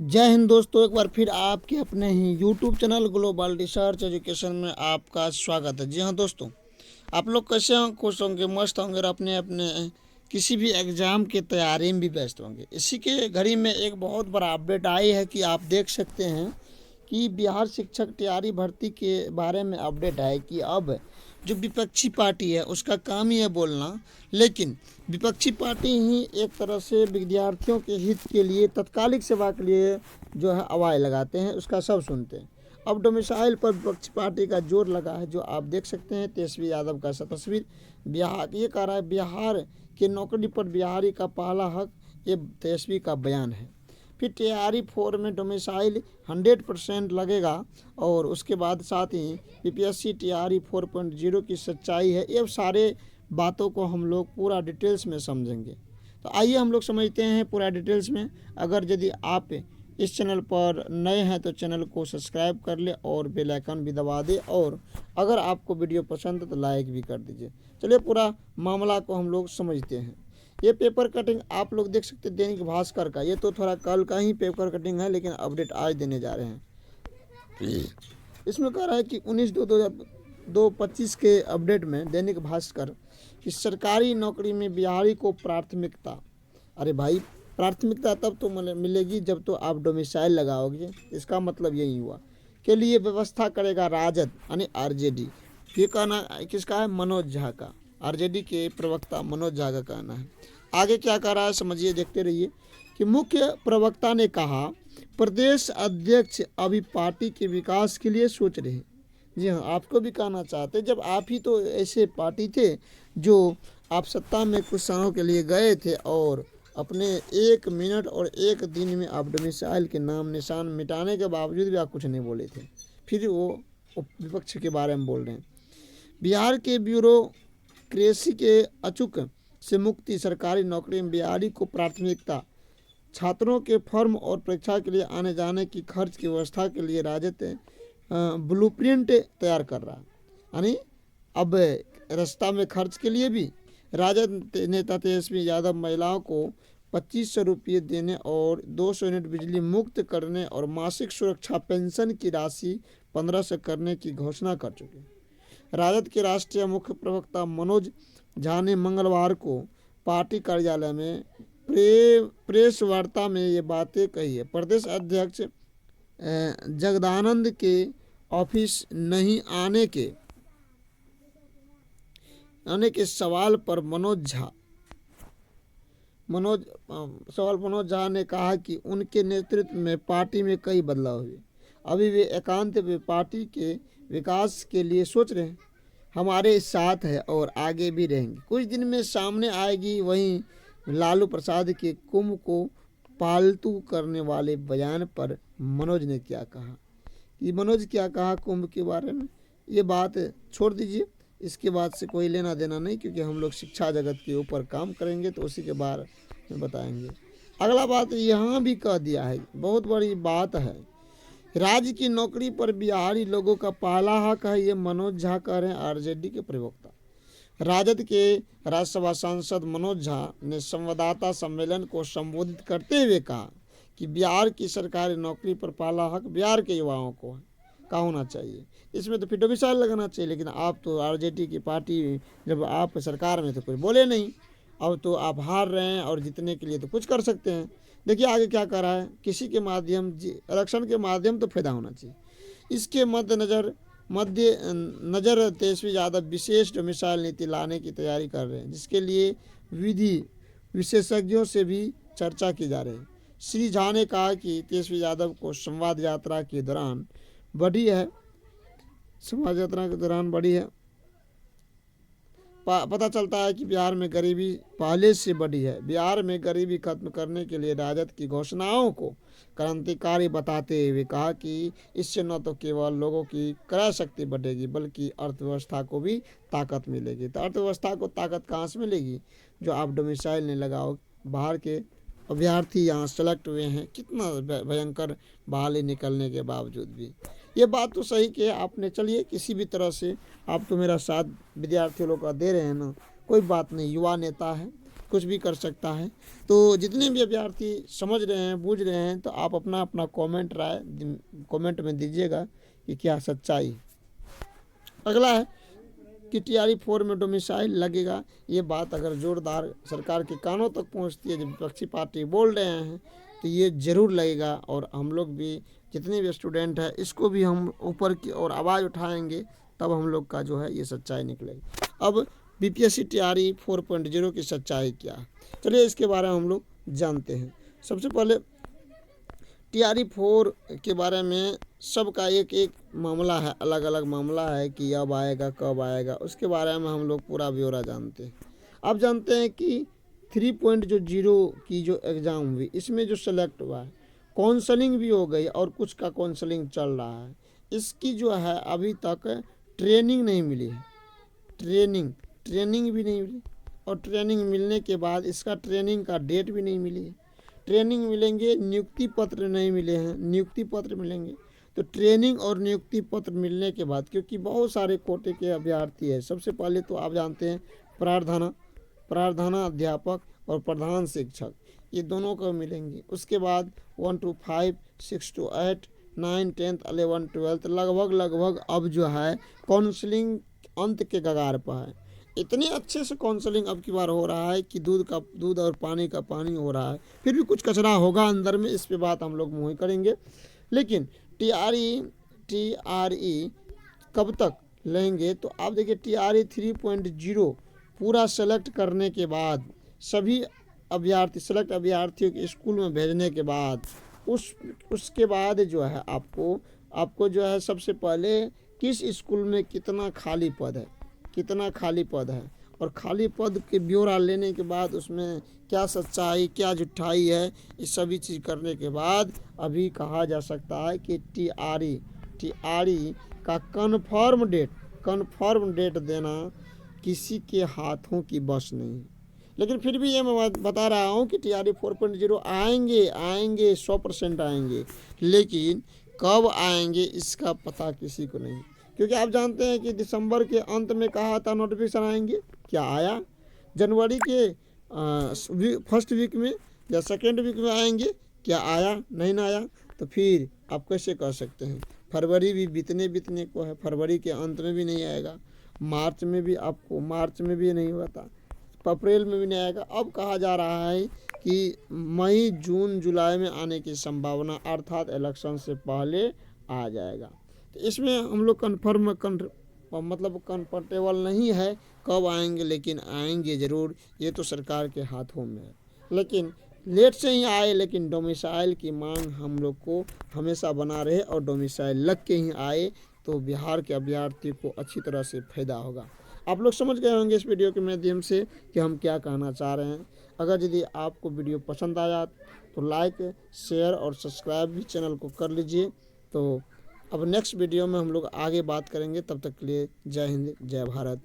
जय हिंद दोस्तों, एक बार फिर आपके अपने ही YouTube channel Global Research Education में आपका स्वागत है। जी हाँ दोस्तों, आप लोग कैसे हों? खुश होंगे, मस्त होंगे और अपने अपने किसी भी एग्ज़ाम की तैयारी में भी व्यस्त होंगे। इसी के घड़ी में एक बहुत बड़ा अपडेट आई है कि आप देख सकते हैं कि बिहार शिक्षक तैयारी भर्ती के बारे में अपडेट है कि अब जो विपक्षी पार्टी है उसका काम ही है बोलना, लेकिन विपक्षी पार्टी ही एक तरह से विद्यार्थियों के हित के लिए, तत्कालिक सेवा के लिए जो है आवाज़ लगाते हैं, उसका सब सुनते हैं। अब डोमिसाइल पर विपक्षी पार्टी का जोर लगा है, जो आप देख सकते हैं। तेजस्वी यादव का तस्वीर बिहार ये कह रहा है, बिहार की नौकरी पर बिहारी का पहला हक, ये तेजस्वी का बयान है। फिर तैयारी 4 में डोमिसाइल 100% लगेगा और उसके बाद साथ ही बीपीएससी तैयारी 4.0 की सच्चाई है। ये सारे बातों को हम लोग पूरा डिटेल्स में समझेंगे, तो आइए हम लोग समझते हैं पूरा डिटेल्स में। अगर यदि आप इस चैनल पर नए हैं तो चैनल को सब्सक्राइब कर ले और बेल आइकन भी दबा दे, और अगर आपको वीडियो पसंद है तो लाइक भी कर दीजिए। चलिए पूरा मामला को हम लोग समझते हैं। ये पेपर कटिंग आप लोग देख सकते हैं दैनिक भास्कर का। ये तो थोड़ा कल का ही पेपर कटिंग है, लेकिन अपडेट आज देने जा रहे हैं। इसमें कह रहा है कि 19/2/2025 के अपडेट में दैनिक भास्कर कि सरकारी नौकरी में बिहारी को प्राथमिकता। अरे भाई, प्राथमिकता तब तो मिलेगी जब तो आप डोमिसाइल लगाओगे। इसका मतलब यही हुआ। के लिए व्यवस्था करेगा राजद यानी आरजेडी। ये कहना किसका है? मनोज झा का। आरजेडी के प्रवक्ता मनोज झा का कहना है। आगे क्या कह रहा है समझिए, देखते रहिए कि मुख्य प्रवक्ता ने कहा प्रदेश अध्यक्ष अभी पार्टी के विकास के लिए सोच रहे हैं। जी हाँ, आपको भी कहना चाहते, जब आप ही तो ऐसे पार्टी थे जो आप सत्ता में कुछ सालों के लिए गए थे और अपने 1 मिनट और 1 दिन में आप डोमिसाइल के नाम निशान मिटाने के बावजूद भी आप कुछ नहीं बोले थे। फिर वो विपक्ष के बारे में बोल रहे हैं। बिहार के ब्यूरोक्रेसी के अचूक से मुक्ति, सरकारी नौकरी में बिहारी को प्राथमिकता, छात्रों के फॉर्म और परीक्षा के लिए आने जाने की खर्च की व्यवस्था के लिए राजद ब्लूप्रिंट तैयार कर रहा है। यानी अब रास्ता में खर्च के लिए भी राजद नेता तेजस्वी यादव महिलाओं को 2500 रुपये देने और 200 यूनिट बिजली मुक्त करने और मासिक सुरक्षा पेंशन की राशि 1500 करने की घोषणा कर चुके हैं। राजद के राष्ट्रीय मुख्य प्रवक्ता मनोज झा ने मंगलवार को पार्टी कार्यालय में प्रेस वार्ता में ये बातें कही है। प्रदेश अध्यक्ष जगदानंद के ऑफिस नहीं आने के सवाल पर मनोज झा ने कहा कि उनके नेतृत्व में पार्टी में कई बदलाव हुए। अभी वे एकांत में पार्टी के विकास के लिए सोच रहे हैं। हमारे साथ है और आगे भी रहेंगे। कुछ दिन में सामने आएगी। वहीं लालू प्रसाद के कुंभ को पालतू करने वाले बयान पर मनोज ने क्या कहा? कि मनोज क्या कहा कुंभ के बारे में, ये बात छोड़ दीजिए। इसके बाद से कोई लेना देना नहीं, क्योंकि हम लोग शिक्षा जगत के ऊपर काम करेंगे तो उसी के बारे में बताएंगे। अगला बात यहाँ भी कह दिया है, बहुत बड़ी बात है। राज्य की नौकरी पर बिहारी लोगों का पहला हक है, ये मनोज झा कह रहे हैं, आरजेडी के प्रवक्ता। राजद के राज्यसभा सांसद मनोज झा ने संवाददाता सम्मेलन को संबोधित करते हुए कहा कि बिहार की सरकारी नौकरी पर पहला हक बिहार के युवाओं को का होना चाहिए। इसमें तो फिर डोमिसाइल लगाना चाहिए, लेकिन आप तो आरजेडी की पार्टी, जब आप सरकार में तो कुछ बोले नहीं। अब तो आप हार रहे हैं और जीतने के लिए तो कुछ कर सकते हैं। देखिए आगे क्या कर रहा है। किसी के माध्यम इलेक्शन के माध्यम तो फायदा होना चाहिए। इसके नज़र तेजस्वी यादव विशेष डोमिसाइल नीति लाने की तैयारी कर रहे हैं, जिसके लिए विधि विशेषज्ञों से भी चर्चा की जा रही है। श्री झा ने कहा कि तेजस्वी यादव को संवाद यात्रा के दौरान बढ़ी है। पता चलता है कि बिहार में गरीबी पहले से बढ़ी है। बिहार में गरीबी खत्म करने के लिए राजद की घोषणाओं को क्रांतिकारी बताते हुए कहा कि इससे न तो केवल लोगों की क्रय शक्ति बढ़ेगी, बल्कि अर्थव्यवस्था को भी ताकत मिलेगी। तो अर्थव्यवस्था को ताकत कहाँ से मिलेगी? जो आप डोमिसाइल ने लगाओ। बाहर के अभ्यर्थी यहाँ सेलेक्ट हुए हैं, कितना भयंकर बहाली निकलने के बावजूद भी। ये बात तो सही कि आपने, चलिए किसी भी तरह से आप तो मेरा साथ विद्यार्थियों लोग का दे रहे हैं ना, कोई बात नहीं, युवा नेता है। कुछ भी कर सकता है। तो जितने भी अभ्यर्थी समझ रहे हैं, बूझ रहे हैं, तो आप अपना अपना कमेंट में दीजिएगा कि क्या सच्चाई। अगला है कि टीआरई 4 में डोमिसाइल लगेगा। ये बात अगर जोरदार सरकार के कानों तक पहुंचती है, जब विपक्षी पार्टी बोल रहे हैं, तो ये ज़रूर लगेगा। और हम लोग भी जितने भी स्टूडेंट हैं, इसको भी हम ऊपर की ओर आवाज़ उठाएंगे, तब हम लोग का जो है ये सच्चाई निकलेगी। अब बीपीएससी टीआरई 4.0 की सच्चाई क्या है, चलिए इसके बारे में हम लोग जानते हैं। सबसे पहले टीआरई 4 के बारे में सबका एक एक मामला है, अलग अलग मामला है कि अब आएगा, कब आएगा, उसके बारे में हम लोग पूरा ब्यौरा जानते हैं। आप जानते हैं कि 3.0 की जो एग्ज़ाम हुई, इसमें जो सेलेक्ट हुआ है, काउंसलिंग भी हो गई और कुछ का काउंसलिंग चल रहा है। इसकी जो है अभी तक ट्रेनिंग नहीं मिली है, ट्रेनिंग भी नहीं मिली। और ट्रेनिंग मिलने के बाद इसका ट्रेनिंग का डेट भी नहीं मिली है। ट्रेनिंग मिलेंगे, नियुक्ति पत्र नहीं मिले हैं, नियुक्ति पत्र मिलेंगे। तो ट्रेनिंग और नियुक्ति पत्र मिलने के बाद, क्योंकि बहुत सारे कोटे के अभ्यर्थी है, सबसे पहले तो आप जानते हैं प्रावधाना अध्यापक और प्रधान शिक्षक, ये दोनों को मिलेंगे। उसके बाद 1 to 5, 6 to 8, 9, 10, 11, 12 लगभग अब जो है काउंसलिंग अंत के कगार पर है। इतने अच्छे से काउंसलिंग अब की बार हो रहा है कि दूध और पानी का पानी हो रहा है। फिर भी कुछ कचरा होगा अंदर में, इस पे बात हम लोग मुँह करेंगे। लेकिन टीआरई कब तक लेंगे, तो आप देखिए टीआरई 3.0 पूरा सेलेक्ट करने के बाद, सभी सेलेक्ट अभ्यर्थियों के स्कूल में भेजने के बाद, उसके बाद जो है आपको जो है सबसे पहले किस स्कूल में कितना खाली पद है और खाली पद के ब्यौरा लेने के बाद उसमें क्या सच्चाई क्या झूठाई है, इस सभी चीज़ करने के बाद अभी कहा जा सकता है कि टीआरई का कन्फर्म डेट देना किसी के हाथों की बस नहीं है। लेकिन फिर भी ये मैं बता रहा हूँ कि टीआरई 4.0 आएंगे 100% आएंगे, लेकिन कब आएंगे इसका पता किसी को नहीं। क्योंकि आप जानते हैं कि दिसंबर के अंत में कहा था नोटिफिकेशन आएंगे, क्या आया? जनवरी के फर्स्ट वीक में या सेकेंड वीक में आएंगे, क्या आया? नहीं ना आया। तो फिर आप कैसे कह सकते हैं? फरवरी भी बीतने को है, फरवरी के अंत में भी नहीं आएगा, मार्च में भी नहीं हुआ था, अप्रैल में भी नहीं आएगा। अब कहा जा रहा है कि मई, जून, जुलाई में आने की संभावना, अर्थात इलेक्शन से पहले आ जाएगा। तो इसमें हम लोग कंफर्टेबल नहीं है कब आएंगे, लेकिन आएंगे ज़रूर, ये तो सरकार के हाथों में है। लेकिन लेट से ही आए, लेकिन डोमिसाइल की मांग हम लोग को हमेशा बना रहे और डोमिसाइल लग के ही आए, तो बिहार के अभ्यर्थी को अच्छी तरह से फायदा होगा। आप लोग समझ गए होंगे इस वीडियो के माध्यम से कि हम क्या कहना चाह रहे हैं। अगर यदि आपको वीडियो पसंद आया तो लाइक, शेयर और सब्सक्राइब भी चैनल को कर लीजिए। तो अब नेक्स्ट वीडियो में हम लोग आगे बात करेंगे, तब तक के लिए जय हिंद, जय भारत।